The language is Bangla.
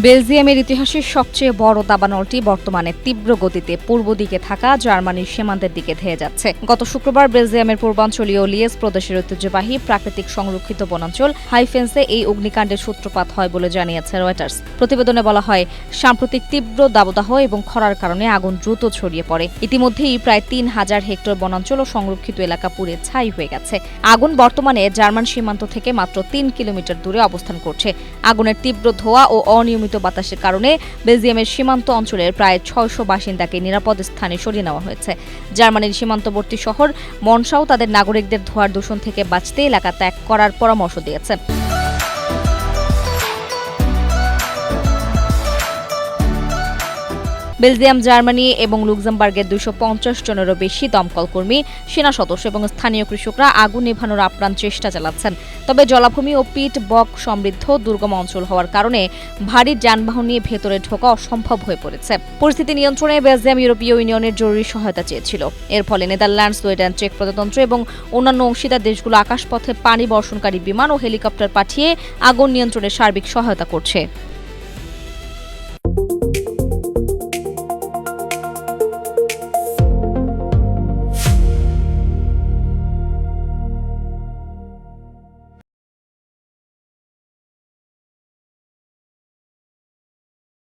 বেলজিয়ামের ইতিহাসে সবচেয়ে বড় দাবানলটি বর্তমানে তীব্র গতিতে পূর্ব দিকে থাকা জার্মানির সীমান্তের দিকে ধেয়ে যাচ্ছে। গত শুক্রবার বেলজিয়ামের পূর্বাঞ্চলীয় লিয়েজ প্রদেশের ঐতিহ্যবাহী প্রাকৃতিক সংরক্ষিত বনাঞ্চল হাইফেন্সে এই অগ্নিকাণ্ডের সূত্রপাত হয় বলে জানিয়েছে রয়টার্স। প্রতিবেদনে বলা হয়, সাম্প্রতিক তীব্র দাবদাহ এবং খরার কারণে আগুন দ্রুত ছড়িয়ে পড়ে। ইতিমধ্যেই প্রায় ৩,০০০ হেক্টর বনাঞ্চল ও সংরক্ষিত এলাকা পুড়ে ছাই হয়ে গেছে। আগুন বর্তমানে জার্মান সীমান্ত থেকে মাত্র ৩ কিলোমিটার দূরে অবস্থান করছে। আগুনের তীব্র ধোঁয়া ও অনিয়মিত বাতাসের কারণে বেলজিয়ামের সীমান্ত অঞ্চলের প্রায় ৬০০ বাসিন্দাকে নিরাপদ স্থানে সরিয়ে নেওয়া হয়েছে। জার্মানির সীমান্তবর্তী শহর মনসাও তাদের নাগরিকদের ধোঁয়ার দূষণ থেকে বাঁচতে এলাকা ত্যাগ করার পরামর্শ দিয়েছে। বেলজিয়াম, জার্মানি এবং লুক্সেমবার্গের ২৫০ জনেরও বেশি দমকল কর্মী, সেনা সদস্য এবং স্থানীয় কৃষকরা আগুন নেভানোর আপ্রাণ চেষ্টা চালাচ্ছেন। তবে জলাভূমি ও পিট বক সমৃদ্ধ দুর্গম অঞ্চল হওয়ার কারণে ভারী যানবাহন নিয়ে ভেতরে ঢোকা অসম্ভব হয়ে পড়েছে। পরিস্থিতি নিয়ন্ত্রণে বেলজিয়াম ইউরোপীয় ইউনিয়নের জরুরি সহায়তা চেয়েছিল। এর ফলে নেদারল্যান্ডস, সুইডেন, চেক প্রজাতন্ত্র এবং অন্যান্য অংশীদার দেশগুলো আকাশপথে পানি বর্ষণকারী বিমান ও হেলিকপ্টার পাঠিয়ে আগুন নিয়ন্ত্রণে সার্বিক সহায়তা করছে।